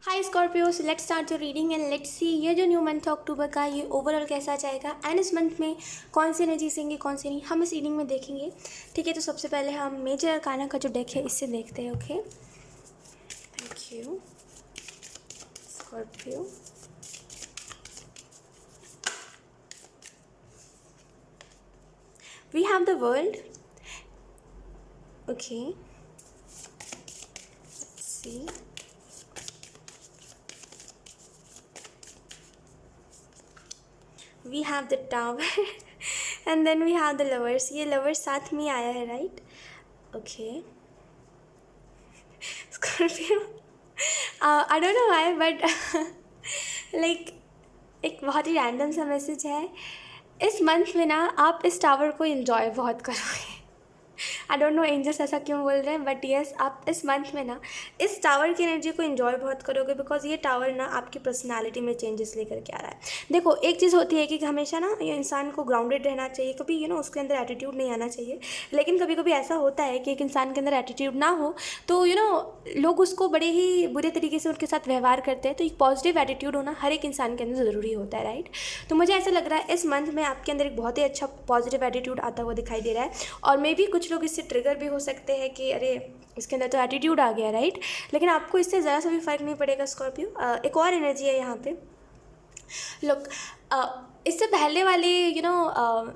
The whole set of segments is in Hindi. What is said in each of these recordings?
Hi Scorpios, let's start your reading and let's see ये जो न्यू मंथ है अक्टूबर का, ये ओवरऑल कैसा जाएगा एंड इस मंथ में कौन सी एनर्जी सेंगे कौन सी नहीं, हम इस रीडिंग में देखेंगे। ठीक है, तो सबसे पहले हम मेजर अरकाना का जो डेक है इससे देखते हैं। Okay, thank you Scorpio. We have the world. Okay, see we have the tower and then we have the lovers. ये लवर्स साथ में आया है, right? Okay, Scorpio, I don't know why but like एक बहुत ही रैंडम सा मैसेज है। इस मंथ में ना आप इस टावर को एंजॉय बहुत करोगे। आई डोंट नो एंजल्स ऐसा क्यों बोल रहे हैं, बट येस, आप इस मंथ में ना इस टावर की एनर्जी को एंजॉय बहुत करोगे, बिकॉज ये टावर ना आपकी पर्सनालिटी में चेंजेस लेकर के आ रहा है। देखो, एक चीज़ होती है कि हमेशा ना ये इंसान को ग्राउंडेड रहना चाहिए, कभी उसके अंदर एटीट्यूड नहीं आना चाहिए। लेकिन कभी कभी ऐसा होता है कि एक इंसान के अंदर एटीट्यूड ना हो तो लोग उसको बड़े ही बुरे तरीके से उनके साथ व्यवहार करते हैं। तो एक पॉजिटिव एटीट्यूड होना हर एक इंसान के अंदर ज़रूरी होता है, राइट? तो मुझे ऐसा लग रहा है इस मंथ में आपके अंदर एक बहुत ही अच्छा पॉजिटिव एटीट्यूड आता हुआ दिखाई दे रहा है। और मे भी कुछ लोग इससे ट्रिगर भी हो सकते हैं कि अरे इसके अंदर तो एटीट्यूड आ गया, राइट? लेकिन आपको इससे ज़रा सा भी फ़र्क नहीं पड़ेगा स्कॉर्पियो। एक और एनर्जी है यहाँ पे। लुक, इससे पहले वाले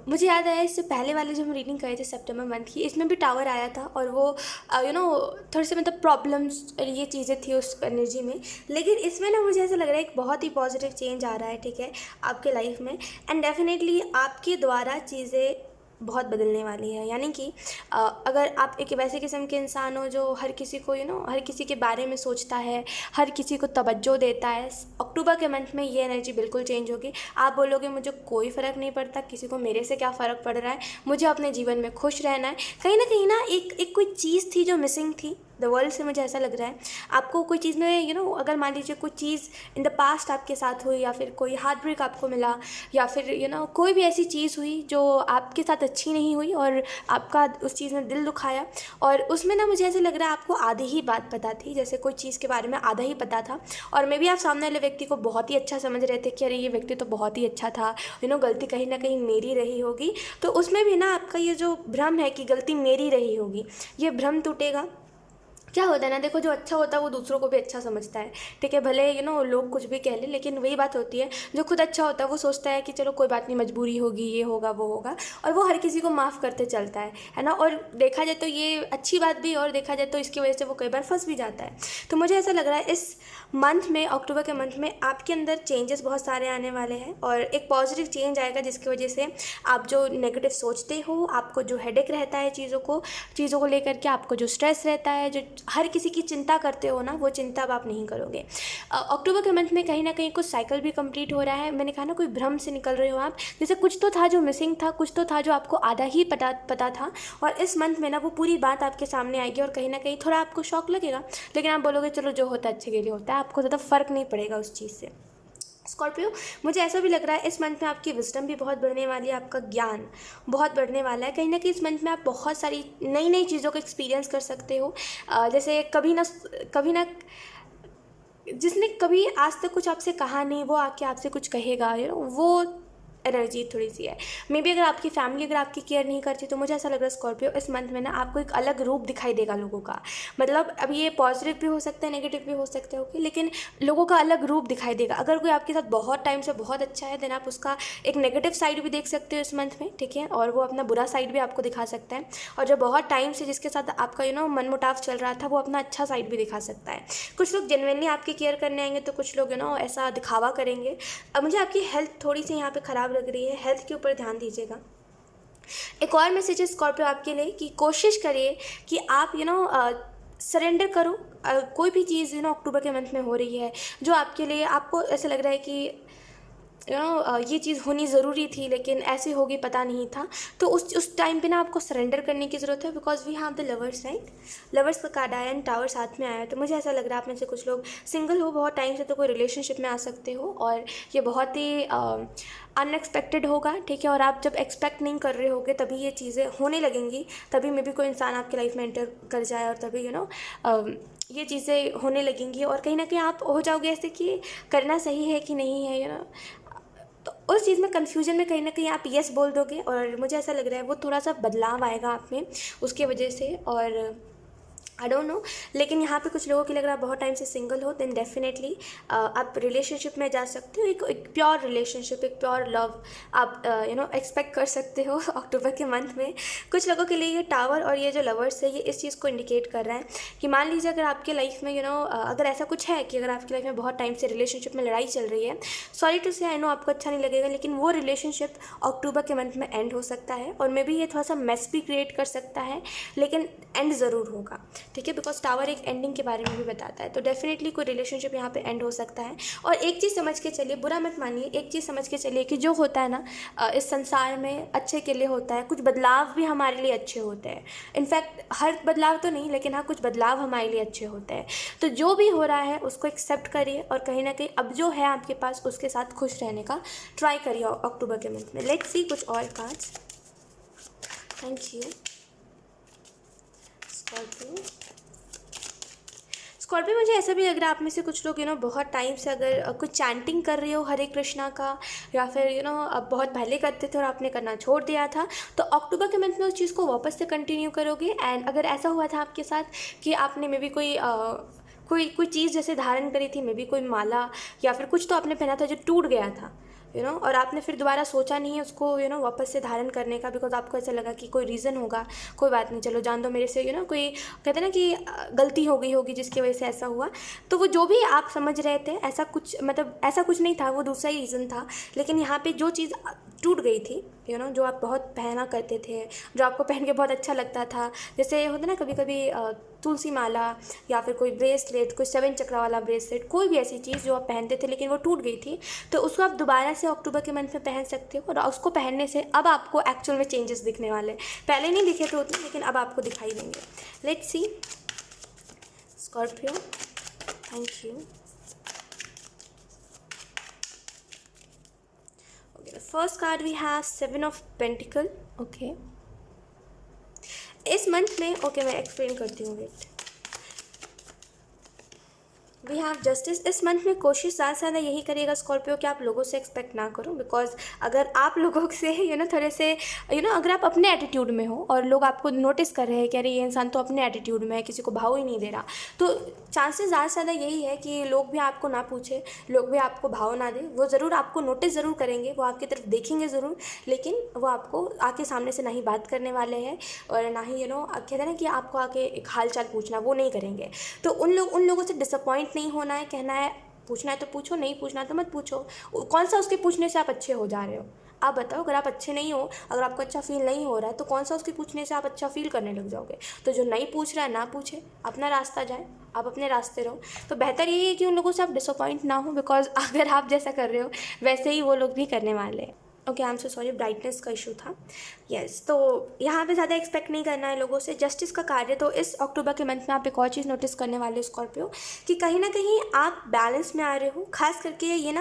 मुझे याद आया, इससे पहले वाले जो हम रीडिंग करे थे सितंबर मंथ की, इसमें भी टावर आया था और वो थोड़े से मतलब प्रॉब्लम्स ये चीज़ें थी उस एनर्जी में। लेकिन इसमें ना मुझे ऐसा लग रहा है एक बहुत ही पॉजिटिव चेंज आ रहा है, ठीक है, आपके लाइफ में। एंड डेफिनेटली आपके द्वारा चीज़ें बहुत बदलने वाली है। यानी कि अगर आप एक वैसे किस्म के इंसान हो जो हर किसी को हर किसी के बारे में सोचता है, हर किसी को तवज्जो देता है, अक्टूबर के मंथ में ये एनर्जी बिल्कुल चेंज होगी। आप बोलोगे मुझे कोई फ़र्क नहीं पड़ता, किसी को मेरे से क्या फ़र्क पड़ रहा है, मुझे अपने जीवन में खुश रहना है। कहीं ना एक कोई चीज़ थी जो मिसिंग थी द वर्ल्ड से, मुझे ऐसा लग रहा है। आपको कोई चीज़ में अगर मान लीजिए कोई चीज़ इन द पास्ट आपके साथ हुई, या फिर कोई हार्ट ब्रेक आपको मिला, या फिर कोई भी ऐसी चीज़ हुई जो आपके साथ अच्छी नहीं हुई और आपका उस चीज़ ने दिल दुखाया, और उसमें ना मुझे ऐसा लग रहा है आपको आधी ही बात पता थी, जैसे कोई चीज़ के बारे में आधा ही पता था, और मे भी आप सामने वाले व्यक्ति को बहुत ही अच्छा समझ रहे थे कि अरे ये व्यक्ति तो बहुत ही अच्छा था, गलती कहीं ना कहीं मेरी रही होगी। तो उसमें भी ना आपका ये जो भ्रम है कि गलती मेरी रही होगी, ये भ्रम टूटेगा। क्या होता है ना, देखो, जो अच्छा होता है वो दूसरों को भी अच्छा समझता है, ठीक है, भले लोग कुछ भी कह लें, लेकिन वही बात होती है, जो खुद अच्छा होता है वो सोचता है कि चलो कोई बात नहीं, मजबूरी होगी, ये होगा वो होगा, और वो हर किसी को माफ़ करते चलता है ना। और देखा जाए तो ये अच्छी बात भी है, और देखा जाए तो इसकी वजह से वो कई बार फंस भी जाता है। तो मुझे ऐसा लग रहा है इस मंथ में, अक्टूबर के मंथ में, आपके अंदर चेंजेस बहुत सारे आने वाले हैं, और एक पॉजिटिव चेंज आएगा जिसकी वजह से आप जो नेगेटिव सोचते हो, आपको जो हेडेक रहता है चीज़ों को लेकर के, आपको जो स्ट्रेस रहता है, जो हर किसी की चिंता करते हो ना, वो चिंता अब आप नहीं करोगे। अक्टूबर के मंथ में कहीं ना कहीं कुछ साइकिल भी कंप्लीट हो रहा है। मैंने कहा ना, कोई भ्रम से निकल रहे हो आप, जैसे कुछ तो था जो मिसिंग था, कुछ तो था जो आपको आधा ही पता था, और इस मंथ में ना वो पूरी बात आपके सामने आएगी, और कहीं ना कहीं थोड़ा आपको शॉक लगेगा, लेकिन आप बोलोगे चलो जो होता है अच्छे के लिए होता है, आपको ज़्यादा फ़र्क नहीं पड़ेगा उस चीज़ से। स्कॉर्पियो, मुझे ऐसा भी लग रहा है इस मंथ में आपकी विजडम भी बहुत बढ़ने वाली है, आपका ज्ञान बहुत बढ़ने वाला है। कहीं ना कहीं इस मंथ में आप बहुत सारी नई नई चीज़ों को एक्सपीरियंस कर सकते हो। जैसे कभी ना जिसने कभी आज तक कुछ आपसे कहा नहीं, वो आके आपसे कुछ कहेगा, वो एनर्जी थोड़ी सी है। मे बी अगर आपकी फैमिली अगर आपकी केयर नहीं करती, तो मुझे ऐसा लग रहा है स्कॉर्पियो इस मंथ में ना आपको एक अलग रूप दिखाई देगा लोगों का। मतलब अब ये पॉजिटिव भी हो सकता है, नेगेटिव भी हो सकता है, ओके, लेकिन लोगों का अलग रूप दिखाई देगा। अगर कोई आपके साथ बहुत टाइम से बहुत अच्छा है, देन आप उसका एक नेगेटिव साइड भी देख सकते हो इस मंथ में, ठीक है, और वो अपना बुरा साइड भी आपको दिखा सकता है। और जो बहुत टाइम से जिसके साथ आपका मनमुटाव चल रहा था, वो अपना अच्छा साइड भी दिखा सकता है। कुछ लोग जेन्युइनली आपकी केयर करने आएंगे, तो कुछ लोग ऐसा दिखावा करेंगे। अब मुझे आपकी हेल्थ थोड़ी सी यहाँ पे ख़राब लग रही है, हेल्थ के ऊपर ध्यान दीजिएगा। एक और मैसेज है स्कॉर्पियो आपके लिए कि कोशिश करिए कि आप सरेंडर करो। कोई भी चीज़ अक्टूबर के मंथ में हो रही है जो आपके लिए, आपको ऐसा लग रहा है कि ये चीज़ होनी ज़रूरी थी लेकिन ऐसे होगी पता नहीं था, तो उस टाइम पे ना आपको सरेंडर करने की ज़रूरत है, because we have the lovers, right? Lovers का कार्ड आया एंड टावर साथ में आया है। तो मुझे ऐसा लग रहा है आप में से कुछ लोग सिंगल हो बहुत टाइम से, तो कोई रिलेशनशिप में आ सकते हो, और ये बहुत ही अनएक्सपेक्टेड होगा, ठीक है, और आप जब एक्सपेक्ट नहीं कर रहे होगे तभी ये चीज़ें होने लगेंगी, तभी मे बी कोई इंसान आपकी लाइफ में एंटर कर जाए, और तभी ये चीज़ें होने लगेंगी और कहीं ना कहीं आप हो जाओगे ऐसे कि करना सही है कि नहीं है, तो उस चीज़ में कन्फ्यूजन में कहीं ना कहीं आप यस बोल दोगे, और मुझे ऐसा लग रहा है वो थोड़ा सा बदलाव आएगा आप में उसके वजह से। और आई डोंट नो, लेकिन यहाँ पे कुछ लोगों के लिए अगर आप बहुत टाइम से सिंगल हो देन डेफिनेटली आप रिलेशनशिप में जा सकते हो, एक प्योर रिलेशनशिप, एक प्योर लव आप एक्सपेक्ट कर सकते हो अक्टूबर के मंथ में। कुछ लोगों के लिए ये टावर और ये जो लवर्स है ये इस चीज़ को इंडिकेट कर रहा है कि मान लीजिए अगर आपके लाइफ में अगर ऐसा कुछ है कि अगर आपकी लाइफ में बहुत टाइम से रिलेशनशिप में लड़ाई चल रही है, सॉरी टू से, आई नो आपको अच्छा नहीं लगेगा, लेकिन वो रिलेशनशिप अक्टूबर के मंथ में एंड हो सकता है, और मे बी ये थोड़ा सा मेस भी क्रिएट कर सकता है, लेकिन एंड ज़रूर होगा, ठीक है, बिकॉज टावर एक एंडिंग के बारे में भी बताता है। तो डेफिनेटली कोई रिलेशनशिप यहाँ पे एंड हो सकता है। और एक चीज़ समझ के चलिए, बुरा मत मानिए, एक चीज़ समझ के चलिए कि जो होता है ना इस संसार में अच्छे के लिए होता है, कुछ बदलाव भी हमारे लिए अच्छे होते हैं। इनफैक्ट हर बदलाव तो नहीं, लेकिन हाँ कुछ बदलाव हमारे लिए अच्छे होते हैं। तो जो भी हो रहा है उसको एक्सेप्ट करिए, और कहीं ना कहीं अब जो है आपके पास उसके साथ खुश रहने का ट्राई करिए अक्टूबर के मंथ में। लेट्स सी कुछ और कार्ड्स। Thank you. स्कॉर्पियो, मुझे ऐसा भी लग रहा है आप में से कुछ लोग बहुत टाइम से अगर कुछ चैंटिंग कर रहे हो हरे कृष्णा का, या फिर अब बहुत पहले करते थे और आपने करना छोड़ दिया था, तो अक्टूबर के मंथ में उस चीज़ को वापस से कंटिन्यू करोगे। एंड अगर ऐसा हुआ था आपके साथ कि आपने मे बी कोई चीज़ जैसे धारण करी थी, मे बी कोई माला या फिर कुछ तो आपने पहना था जो टूट गया था, और आपने फिर दोबारा सोचा नहीं है उसको वापस से धारण करने का, बिकॉज आपको ऐसा लगा कि कोई रीज़न होगा, कोई बात नहीं, चलो जान दो मेरे से, कोई कहते हैं ना कि गलती हो गई होगी जिसकी वजह से ऐसा हुआ। तो वो जो भी आप समझ रहे थे, ऐसा कुछ मतलब ऐसा कुछ नहीं था, वो दूसरा ही रीज़न था। लेकिन यहाँ पे जो चीज़ टूट गई थी, जो आप बहुत पहना करते थे, जो आपको पहन के बहुत अच्छा लगता था, जैसे होता ना कभी कभी तुलसी माला या फिर कोई ब्रेसलेट, कोई 7 चक्रा वाला ब्रेसलेट, कोई भी ऐसी चीज़ जो आप पहनते थे लेकिन वो टूट गई थी, तो उसको आप दोबारा से अक्टूबर के मंथ में पहन सकते हो। और उसको पहनने से अब आपको एक्चुअल में चेंजेस दिखने वाले, पहले नहीं दिखे थे उतने, लेकिन अब आपको दिखाई देंगे। Let's see Scorpio. Thank you. Okay, the first card we have 7 of pentacle. Okay, इस मंथ में, ओके मैं एक्सप्लेन करती हूँ, वेट। We have justice. इस मंथ में कोशिश ज़्यादा से ज़्यादा यही करिएगा स्कॉर्पियो कि आप लोगों से एक्सपेक्ट ना करो, बिकॉज अगर आप लोगों से थोड़े से अगर आप अपने एटीट्यूड में हो और लोग आपको नोटिस कर रहे हैं कि अरे ये इंसान तो अपने एटीट्यूड में है, किसी को भाव ही नहीं दे रहा, तो चांसेस ज़्यादा से ज़्यादा यही है कि लोग भी आपको ना पूछे, लोग भी आपको भाव ना दें। वो ज़रूर आपको नोटिस ज़रूर करेंगे, वो आपकी तरफ देखेंगे ज़रूर, लेकिन वो आपको आके सामने से ना ही बात करने वाले हैं, और ना ही कहते हैं ना कि आपको आके एक हाल चाल पूछना, वो नहीं करेंगे। तो उन लोगों से डिसअपॉइंट नहीं होना है, कहना है पूछना है तो पूछो, नहीं पूछना तो मत पूछो। कौन सा उसके पूछने से आप अच्छे हो जा रहे हो? आप बताओ, अगर आप अच्छे नहीं हो, अगर आपको अच्छा फील नहीं हो रहा है, तो कौन सा उसके पूछने से आप अच्छा फील करने लग जाओगे? तो जो नहीं पूछ रहा है ना पूछे, अपना रास्ता जाए, आप अपने रास्ते रहो। तो बेहतर यही है कि उन लोगों से आप डिसअपॉइंट ना हो, बिकॉज अगर आप जैसा कर रहे हो वैसे ही वो लोग भी करने वाले हैं। Okay, I am so sorry, brightness का इशू था। यस, तो यहाँ पे ज़्यादा एक्सपेक्ट नहीं करना है लोगों से, जस्टिस का कार्य। तो इस अक्टूबर के मंथ में आप एक और चीज़ नोटिस करने वाले हो स्कॉर्पियो, कि कहीं ना कहीं आप बैलेंस में आ रहे हो। खास करके ये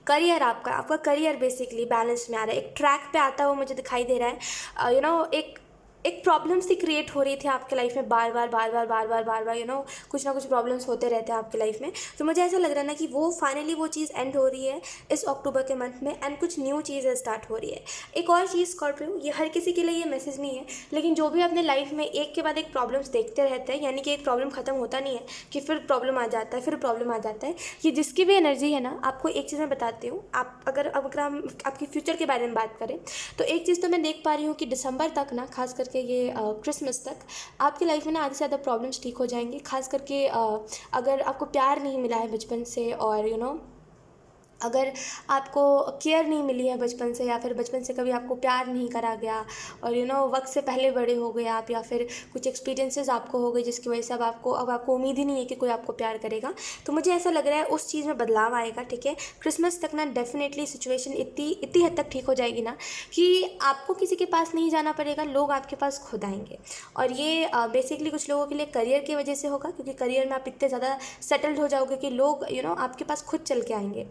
करियर, आपका करियर बेसिकली बैलेंस में आ रहा है, एक ट्रैक पे आता हुआ मुझे दिखाई दे रहा है। एक प्रॉब्लम सी क्रिएट हो रही थी आपके लाइफ में, बार बार कुछ ना कुछ प्रॉब्लम्स होते रहते हैं आपके लाइफ में। तो मुझे ऐसा लग रहा है ना कि वो फाइनली वो चीज़ एंड हो रही है इस अक्टूबर के मंथ में, एंड कुछ न्यू चीज़ें स्टार्ट हो रही है। एक और चीज़ स्कॉर्पियो, ये हर किसी के लिए ये मैसेज नहीं है, लेकिन जो भी अपने लाइफ में एक के बाद एक प्रॉब्लम्स देखते रहते हैं, यानी कि एक प्रॉब्लम ख़त्म होता नहीं है कि फिर प्रॉब्लम आ जाता है, फिर प्रॉब्लम आ जाता है। ये जिसकी भी एनर्जी है ना, आपको एक चीज़ मैं बताती हूँ, आप अगर हम आपकी फ्यूचर के बारे में बात करें, तो एक चीज़ तो मैं देख पा रही हूँ कि दिसंबर तक ना, खास करके ये क्रिसमस तक आपकी लाइफ में ना आधे से ज़्यादा प्रॉब्लम्स ठीक हो जाएंगी। खास करके अगर आपको प्यार नहीं मिला है बचपन से, और अगर आपको केयर नहीं मिली है बचपन से, या फिर बचपन से कभी आपको प्यार नहीं करा गया, और वक्त से पहले बड़े हो गए आप, या फिर कुछ एक्सपीरियंसेस आपको हो गए जिसकी वजह से अब आपको उम्मीद ही नहीं है कि कोई आपको प्यार करेगा, तो मुझे ऐसा लग रहा है उस चीज़ में बदलाव आएगा। ठीक है, क्रिसमस तक ना डेफिनेटली सिचुएशन इतनी हद तक ठीक हो जाएगी ना कि आपको किसी के पास नहीं जाना पड़ेगा, लोग आपके पास खुद आएंगे। और ये बेसिकली कुछ लोगों के लिए करियर की वजह से होगा, क्योंकि करियर में आप इतने ज़्यादा सेटल्ड हो जाओगे कि लोग आपके पास खुद चल के आएंगे।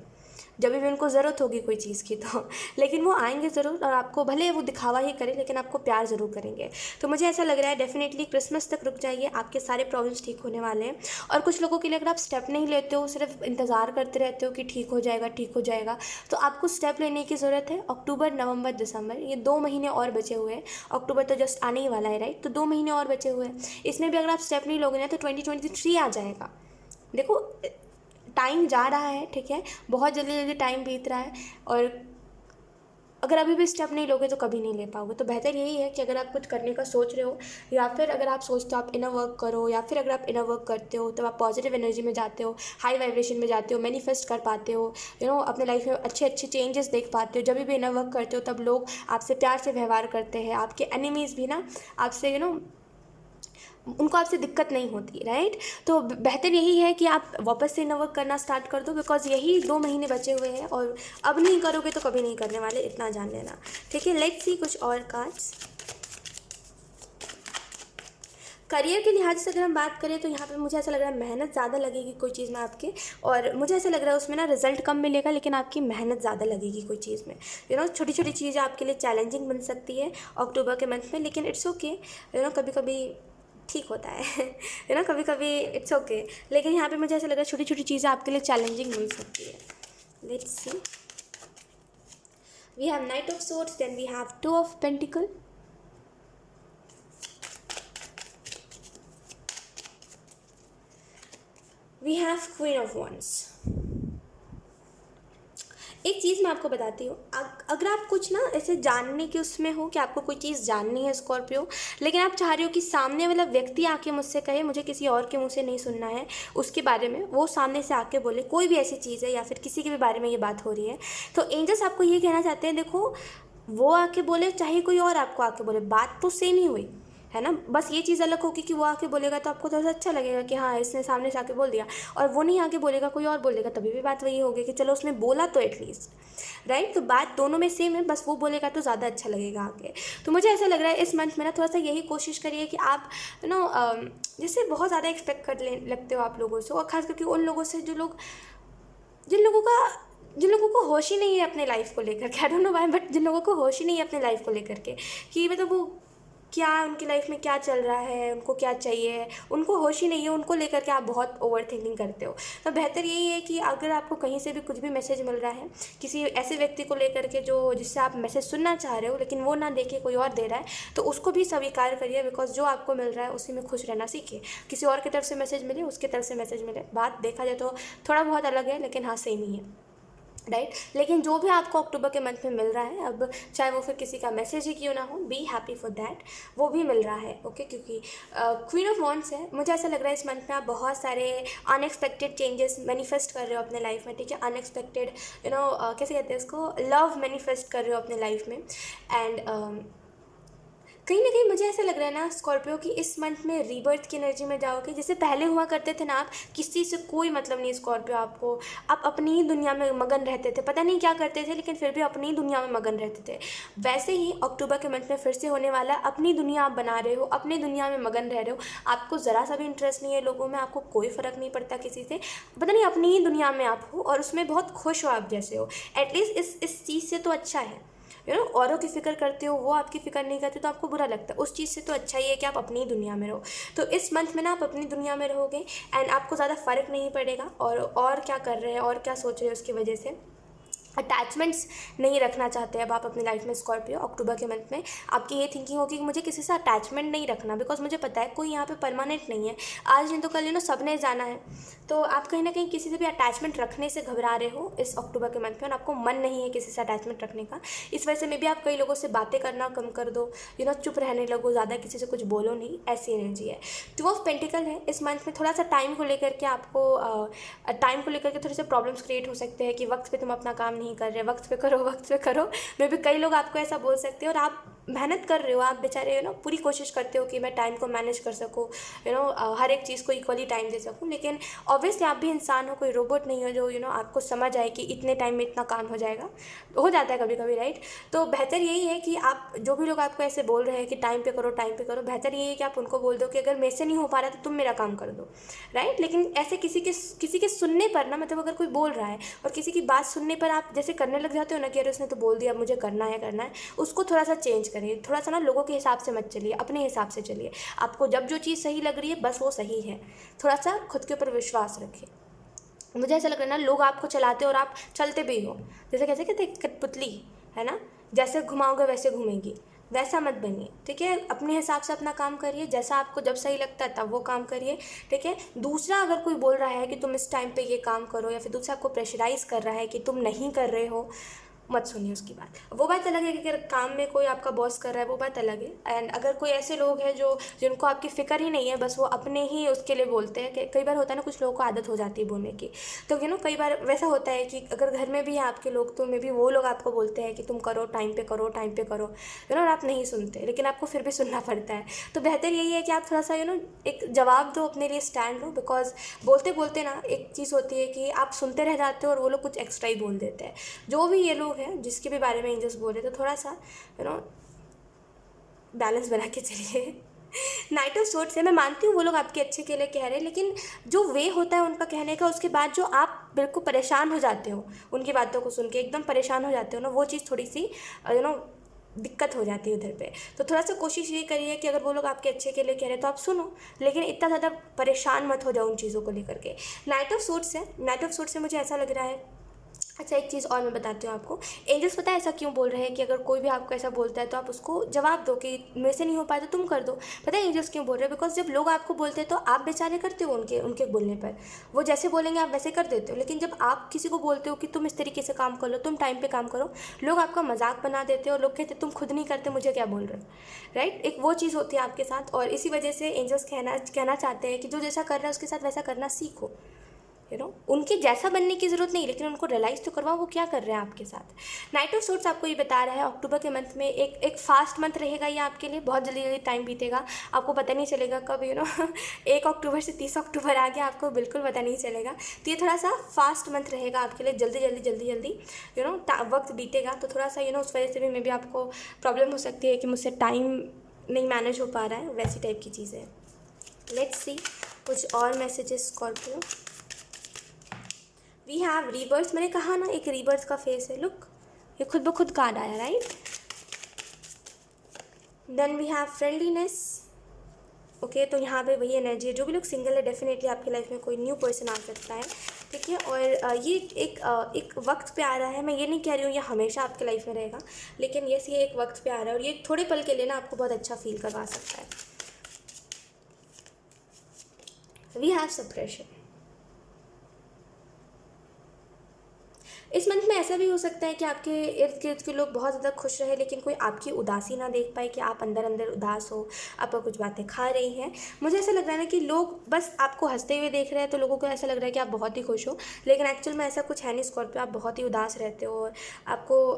जब भी उनको ज़रूरत होगी कोई चीज़ की तो लेकिन वो आएंगे ज़रूर, और आपको भले वो दिखावा ही करें लेकिन आपको प्यार ज़रूर करेंगे। तो मुझे ऐसा लग रहा है डेफिनेटली क्रिसमस तक रुक जाइए, आपके सारे प्रॉब्लम्स ठीक होने वाले हैं। और कुछ लोगों के लिए अगर आप स्टेप नहीं लेते हो, सिर्फ इंतज़ार करते रहते हो कि ठीक हो जाएगा ठीक हो जाएगा, तो आपको स्टेप लेने की ज़रूरत है। अक्टूबर, नवंबर, दिसंबर, ये 2 महीने और बचे हुए हैं। अक्टूबर तो जस्ट आने ही वाला है, राइट? तो 2 महीने और बचे हुए हैं। इसमें भी अगर आप स्टेप नहीं लोगे ना तो 2023 आ जाएगा। देखो टाइम जा रहा है, ठीक है, बहुत जल्दी जल्दी टाइम बीत रहा है, और अगर अभी भी स्टेप नहीं लोगे तो कभी नहीं ले पाओगे। तो बेहतर यही है कि अगर आप कुछ करने का सोच रहे हो, या फिर अगर आप सोचते हो आप इनर वर्क करो, या फिर अगर आप इनर वर्क करते हो तो आप पॉजिटिव एनर्जी में जाते हो, हाई वाइब्रेशन में जाते हो, मैनिफेस्ट कर पाते हो, अपने लाइफ में अच्छे अच्छे चेंजेस देख पाते हो। जब भी इनर वर्क करते हो तब लोग आपसे प्यार से व्यवहार करते हैं, आपके एनिमीज़ भी ना आपसे उनको आपसे दिक्कत नहीं होती, राइट? तो बेहतर यही है कि आप वापस से इनर वर्क करना स्टार्ट कर दो, बिकॉज यही 2 महीने बचे हुए हैं, और अब नहीं करोगे तो कभी नहीं करने वाले, इतना जान लेना, ठीक है। लेट्स सी कुछ और कार्ड्स। करियर के लिहाज से अगर हम बात करें तो यहाँ पे मुझे ऐसा लग रहा है मेहनत ज़्यादा लगेगी कोई चीज़ में आपके, और मुझे ऐसा लग रहा है उसमें ना रिजल्ट कम मिलेगा लेकिन आपकी मेहनत ज़्यादा लगेगी कोई चीज़ में। छोटी छोटी चीज़ें आपके लिए चैलेंजिंग बन सकती है अक्टूबर के मंथ में, लेकिन इट्स ओके, कभी कभी ठीक होता है कभी कभी इट्स ओके। लेकिन यहाँ पे मुझे ऐसा लगा छोटी छोटी चीज़ें आपके लिए चैलेंजिंग मिल सकती है। Let's see, we have knight of swords, then we have 2 of pentacle, we have queen of wands. एक चीज़ मैं आपको बताती हूँ, अगर आप कुछ ना ऐसे जानने के उसमें हो कि आपको कोई चीज़ जाननी है स्कॉर्पियो, लेकिन आप चाह रहे हो कि सामने वाला व्यक्ति आके मुझसे कहे, मुझे किसी और के मुंह से नहीं सुनना है उसके बारे में, वो सामने से आके बोले कोई भी ऐसी चीज़ है, या फिर किसी के भी बारे में ये बात हो रही है, तो एंजल्स आपको ये कहना चाहते हैं, देखो वो आके बोले चाहे कोई और आपको आके बोले, बात तो सेम ही हुई है ना। बस ये चीज़ अलग होगी कि वो आके बोलेगा तो आपको थोड़ा सा अच्छा लगेगा कि हाँ इसने सामने से आके बोल दिया, और वो नहीं आके बोलेगा कोई और बोलेगा तभी भी बात वही होगी कि चलो उसने बोला तो एटलीस्ट, राइट? तो बात दोनों में सेम है, बस वो बोलेगा तो ज़्यादा अच्छा लगेगा आगे। तो मुझे ऐसा लग रहा है इस मंथ में ना थोड़ा सा यही कोशिश करिए कि आप जैसे बहुत ज़्यादा एक्सपेक्ट कर लगते हो आप लोगों से, और ख़ास करके उन लोगों से जिन लोगों को होश ही नहीं है अपने लाइफ को लेकर के, I don't know why, but जिन लोगों को होश ही नहीं है अपने लाइफ को लेकर के कि मतलब वो क्या उनकी लाइफ में क्या चल रहा है, उनको क्या चाहिए, उनको होश ही नहीं है, उनको लेकर के आप बहुत ओवर थिंकिंग करते हो। तो बेहतर यही है कि अगर आपको कहीं से भी कुछ भी मैसेज मिल रहा है किसी ऐसे व्यक्ति को लेकर के जो जिससे आप मैसेज सुनना चाह रहे हो लेकिन वो ना देखे कोई और दे रहा है, तो उसको भी स्वीकार करिए, बिकॉज जो आपको मिल रहा है उसी में खुश रहना सीखिए। किसी और की तरफ से मैसेज मिले, उसकी तरफ से मैसेज मिले, बात देखा जाए तो थोड़ा बहुत अलग है लेकिन हाँ सेम ही है, राइट? लेकिन जो भी आपको अक्टूबर के मंथ में मिल रहा है, अब चाहे वो फिर किसी का मैसेज ही क्यों ना हो, बी हैप्पी फॉर दैट, वो भी मिल रहा है, ओके? क्योंकि क्वीन ऑफ वॉन्ड्स है, मुझे ऐसा लग रहा है इस मंथ में आप बहुत सारे अनएक्सपेक्टेड चेंजेस मैनिफेस्ट कर रहे हो अपने लाइफ में, ठीक है? अनएक्सपेक्टेड कैसे कहते हैं इसको, लव मैनिफेस्ट कर रहे हो अपने लाइफ में। एंड कहीं ना कहीं मुझे ऐसा लग रहा है ना स्कॉर्पियो कि इस मंथ में रीबर्थ की एनर्जी में जाओगे, जैसे पहले हुआ करते थे ना आप, किसी से कोई मतलब नहीं स्कॉर्पियो आपको, आप अपनी ही दुनिया में मगन रहते थे, पता नहीं क्या करते थे लेकिन फिर भी अपनी ही दुनिया में मगन रहते थे। वैसे ही अक्टूबर के मंथ में फिर से होने वाला है, अपनी दुनिया आप बना रहे हो, अपनी दुनिया में मगन रह रहे हो, आपको ज़रा सा भी इंटरेस्ट नहीं है लोगों में, आपको कोई फ़र्क नहीं पड़ता किसी से, पता नहीं अपनी ही दुनिया में आप हो और उसमें बहुत खुश हो आप जैसे हो। एटलीस्ट इस चीज़ से तो अच्छा है, औरों की फ़िक्र करते हो, वो आपकी फ़िक्र नहीं करते तो आपको बुरा लगता है, उस चीज़ से तो अच्छा ही है कि आप अपनी दुनिया में रहो। तो इस मंथ में ना आप अपनी दुनिया में रहोगे एंड आपको ज़्यादा फ़र्क नहीं पड़ेगा और क्या कर रहे हैं और क्या सोच रहे हैं उसकी वजह से। अटैचमेंट्स नहीं रखना चाहते अब आप अपनी लाइफ में स्कॉर्पियो अक्टूबर के मंथ में, आपकी ये थिंकिंग होगी कि मुझे किसी से अटैचमेंट नहीं रखना, बिकॉज मुझे पता है कोई यहाँ पे परमानेंट नहीं है, आज नहीं तो कल सब ने जाना है। तो आप कहीं ना कहीं किसी से भी अटैचमेंट रखने से घबरा रहे हो इस अक्टूबर के मंथ में, और आपको मन नहीं है किसी से अटैचमेंट रखने का। इस वजह से मे भी आप कई लोगों से बातें करना कम कर दो, चुप रहने लगो, ज़्यादा किसी से कुछ बोलो नहीं, ऐसी एनर्जी है। 2 ऑफ पेंटिकल है, इस मंथ में थोड़ा सा टाइम को लेकर के आपको थोड़े से प्रॉब्लम्स क्रिएट हो सकते हैं कि वक्त पे तुम अपना काम नहीं कर रहे, वक्त पे करो, वक्त पे करो, मे भी कई लोग आपको ऐसा बोल सकते हैं और आप मेहनत कर रहे हो, आप बेचारे पूरी कोशिश करते हो कि मैं टाइम को मैनेज कर सकूँ, हर एक चीज़ को इक्वली टाइम दे सकूँ, लेकिन ऑब्वियसली आप भी इंसान हो, कोई रोबोट नहीं हो जो आपको समझ आए कि इतने टाइम में इतना काम हो जाएगा। हो जाता है कभी कभी, राइट। तो बेहतर यही है कि आप, जो भी लोग आपको ऐसे बोल रहे हैं कि टाइम पे करो टाइम पे करो, बेहतर यही है कि आप उनको बोल दो कि अगर मेरे से नहीं हो पा रहा तो तुम मेरा काम कर दो, राइट। लेकिन ऐसे किसी के सुनने पर ना, मतलब अगर कोई बोल रहा है और किसी की बात सुनने पर आप जैसे करने लग जाते हो ना कि अरे उसने तो बोल दिया, अब मुझे करना है, उसको थोड़ा सा चेंज करिए। थोड़ा सा ना लोगों के हिसाब से मत चलिए, अपने हिसाब से चलिए। आपको जब जो चीज़ सही लग रही है बस वो सही है। थोड़ा सा खुद के ऊपर विश्वास रखिए। मुझे ऐसा लग रहा है ना, लोग आपको चलाते और आप चलते भी हो, जैसे कैसे कहते हैं कठपुतली, है ना, जैसे घुमाओगे वैसे घूमेंगी, वैसा मत बनिए, ठीक है। अपने हिसाब से अपना काम करिए, जैसा आपको जब सही लगता है तब वो काम करिए, ठीक है। दूसरा अगर कोई बोल रहा है कि तुम इस टाइम पे ये काम करो, या फिर दूसरा आपको प्रेशराइज़ कर रहा है कि तुम नहीं कर रहे हो, मत सुनिए उसकी बात। वो बात अलग है कि अगर काम में कोई आपका बॉस कर रहा है, वो बात अलग है। एंड अगर कोई ऐसे लोग हैं जो जिनको आपकी फ़िक्र ही नहीं है, बस वो अपने ही उसके लिए बोलते हैं, कि कई बार होता है ना कुछ लोगों को आदत हो जाती है बोलने की। तो कई बार वैसा होता है कि अगर घर में भी है आपके लोग, तो मे भी वो लोग आपको बोलते हैं कि तुम करो टाइम पे करो टाइम पे करो, और आप नहीं सुनते, लेकिन आपको फिर भी सुनना पड़ता है। तो बेहतर यही है कि आप थोड़ा सा एक जवाब दो, अपने लिए स्टैंड लो। बिकॉज बोलते बोलते ना एक चीज़ होती है कि आप सुनते रह जाते हो और वो लोग कुछ एक्स्ट्रा ही बोल देते हैं। जो भी ये लोग हैं जिसके भी बारे में एंजल्स बोल रहे, तो थोड़ा सा बैलेंस बना के चलिए। नाइट ऑफ सोर्ट्स है, मैं मानती हूँ वो लोग आपके अच्छे के लिए कह रहे हैं, लेकिन जो वे होता है उनका कहने का, उसके बाद जो आप बिल्कुल परेशान हो जाते हो उनकी बातों को सुन के, एकदम परेशान हो जाते हो ना, वो चीज़ थोड़ी सी दिक्कत हो जाती है उधर पे। तो थोड़ा सा कोशिश ये करिए कि अगर वो लोग आपके अच्छे के लिए कह रहे हैं तो आप सुनो, लेकिन इतना ज़्यादा परेशान मत हो जाओ उन चीज़ों को लेकर के। नाइट ऑफ सोर्ट्स है, नाइट ऑफ सोर्ट्स से मुझे ऐसा लग रहा है। अच्छा, एक चीज़ और मैं बताती हूँ आपको। एंजल्स पता है ऐसा क्यों बोल रहे हैं कि अगर कोई भी आपको ऐसा बोलता है तो आप उसको जवाब दो कि मेरे से नहीं हो पाया तो तुम कर दो। पता है एंजल्स क्यों बोल रहे हैं? बिकॉज जब लोग आपको बोलते हैं तो आप बेचारे करते हो उनके उनके बोलने पर, वो जैसे बोलेंगे आप वैसे कर देते हो। लेकिन जब आप किसी को बोलते हो कि तुम इस तरीके से काम कर लो, तुम टाइम पे काम करो, लोग आपका मजाक बना देते हो, लोग कहते तुम खुद नहीं करते, मुझे क्या बोल रहे हो, राइट। एक वो चीज़ होती है आपके साथ, और इसी वजह से एंजल्स कहना चाहते हैं कि जो जैसा कर रहा है उसके साथ वैसा करना सीखो। उनके जैसा बनने की ज़रूरत नहीं, लेकिन उनको रियलाइज़ तो करवाओ वो क्या कर रहे हैं आपके साथ। नाइट ऑफ सोर्ट्स आपको ये बता रहा है अक्टूबर के मंथ में एक फास्ट मंथ रहेगा ये आपके लिए। बहुत जल्दी जल्दी टाइम बीतेगा, आपको पता नहीं चलेगा कब 1 अक्टूबर से 30 अक्टूबर आ गया, आपको बिल्कुल पता नहीं चलेगा। तो ये थोड़ा सा फास्ट मंथ रहेगा आपके लिए, जल्दी जल्दी जल्दी जल्दी वक्त बीतेगा। तो थोड़ा सा उस वजह से भी मे बी आपको प्रॉब्लम हो सकती है कि मुझसे टाइम नहीं मैनेज हो पा रहा है, वैसी टाइप की चीज़ें। लेट्स सी कुछ और messages Scorpio. We have rebirth, मैंने कहा ना एक रीबर्थ का फेस है, लुक ये खुद ब खुद कार्ड आया, right. Then we have friendliness, okay. तो यहाँ पे वही एनर्जी है, जो भी लोग सिंगल है डेफिनेटली आपकी लाइफ में कोई न्यू पर्सन आ सकता है, ठीक है। और ये एक वक्त पे आ रहा है, मैं ये नहीं कह रही हूँ ये हमेशा आपके लाइफ में रहेगा, लेकिन ये एक वक्त पे आ रहा है और ये थोड़े पल के लिए ना आपको बहुत अच्छा फील करवा सकता है। We have suppression. इस मंथ में ऐसा भी हो सकता है कि आपके इर्द गिर्द के लोग बहुत ज़्यादा खुश रहे, लेकिन कोई आपकी उदासी ना देख पाए कि आप अंदर अंदर उदास हो, आपका कुछ बातें खा रही हैं। मुझे ऐसा लग रहा है ना कि लोग बस आपको हंसते हुए देख रहे हैं, तो लोगों को ऐसा लग रहा है कि आप बहुत ही खुश हो, लेकिन एक्चुअल में ऐसा कुछ है नहीं स्कॉर्पियो। आप बहुत ही उदास रहते हो और आपको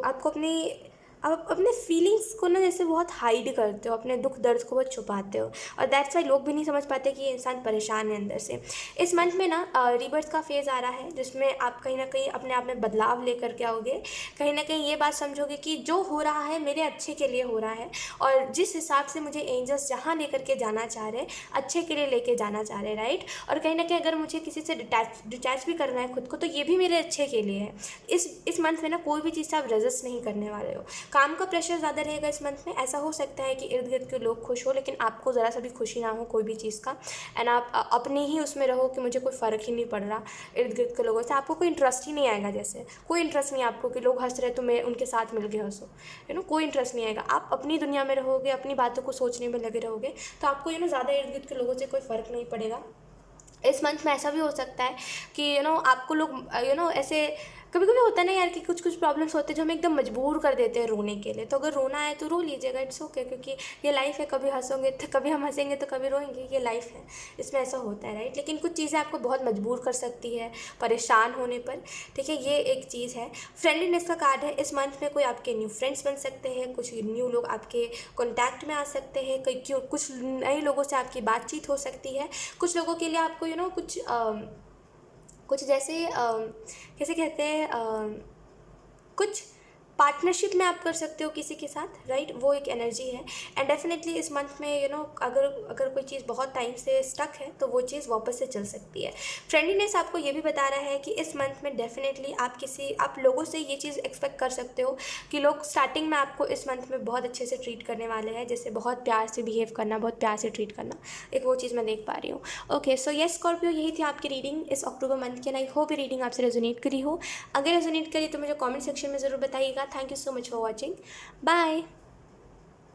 आप अपने फीलिंग्स को ना जैसे बहुत हाइड करते हो, अपने दुख दर्द को बहुत छुपाते हो, और दैट्स वाई लोग भी नहीं समझ पाते कि ये इंसान परेशान है अंदर से। इस मंथ में ना रीबर्थ का फेज़ आ रहा है, जिसमें आप कहीं ना कहीं अपने आप में बदलाव लेकर के आओगे। कहीं ना कहीं ये बात समझोगे कि जो हो रहा है मेरे अच्छे के लिए हो रहा है, और जिस हिसाब से मुझे एंजल्स जहाँ लेकर के जाना चाह रहे हैं, अच्छे के लिए लेके जाना चाह रहे हैं, राइट। और कहीं ना कहीं अगर मुझे किसी से डिटैच भी करना है खुद को, तो ये भी मेरे अच्छे के लिए है। इस मंथ में ना कोई भी चीज़ से आप रेजिस्ट नहीं करने वाले हो। काम का प्रेशर ज़्यादा रहेगा इस मंथ में। ऐसा हो सकता है कि इर्द गिर्द के लोग खुश हो, लेकिन आपको ज़रा सा भी खुशी ना हो कोई भी चीज़ का, एंड आप अपने ही उसमें रहो कि मुझे कोई फ़र्क ही नहीं पड़ रहा इर्द गिर्द के लोगों से। आपको कोई इंटरेस्ट ही नहीं आएगा, जैसे कोई इंटरेस्ट नहीं आपको कि लोग हंस रहे तो मैं उनके साथ मिल के हंसूँ, कोई इंटरेस्ट नहीं आएगा। आप अपनी दुनिया में रहोगे, अपनी बातों को सोचने में लगे रहोगे, तो आपको ज़्यादा इर्द गिर्द के लोगों से कोई फ़र्क नहीं पड़ेगा। इस मंथ में ऐसा भी हो सकता है कि आपको लोग ऐसे कभी कभी होता है ना यार कि कुछ कुछ प्रॉब्लम्स होते हैं जो हमें एकदम मजबूर कर देते हैं रोने के लिए। तो अगर रोना है तो रो लीजिएगा, इट्स ओके, क्योंकि ये लाइफ है। कभी हंसोगे तो कभी हम हंसेंगे तो कभी रोएंगे, ये लाइफ है, इसमें ऐसा होता है, राइट। लेकिन कुछ चीज़ें आपको बहुत मजबूर कर सकती है परेशान होने पर, ठीक है। ये एक चीज़ है। फ्रेंडलीनेस का कार्ड है। इस मंथ में कोई आपके न्यू फ्रेंड्स बन सकते हैं, कुछ न्यू लोग आपके कॉन्टैक्ट में आ सकते हैं, कई क्यों कुछ नए लोगों से आपकी बातचीत हो सकती है। कुछ लोगों के लिए आपको कुछ जैसे कैसे कहते हैं, कुछ पार्टनरशिप में आप कर सकते हो किसी के साथ, राइट। वो एक एनर्जी है। एंड डेफिनेटली इस मंथ में अगर अगर कोई चीज़ बहुत टाइम से स्टक है तो वो चीज़ वापस से चल सकती है। फ्रेंडलीनेस आपको ये भी बता रहा है कि इस मंथ में डेफिनेटली आप लोगों से ये चीज़ एक्सपेक्ट कर सकते हो कि लोग स्टार्टिंग में आपको इस मंथ में बहुत अच्छे से ट्रीट करने वाले हैं, जैसे बहुत प्यार से बिहेव करना, बहुत प्यार से ट्रीट करना, एक वो चीज़ मैं देख पा रही हूँ। ओके, सो येस स्कॉर्पियो, यही थी आपकी रीडिंग इस अक्टूबर मंथ की। एंड आई होप ये रीडिंग आपसे रेजोनेट करी हो। अगर रेजोनेट करी तो मुझे कमेंट सेक्शन में ज़रूर बताइएगा। Thank you so much for watching. Bye.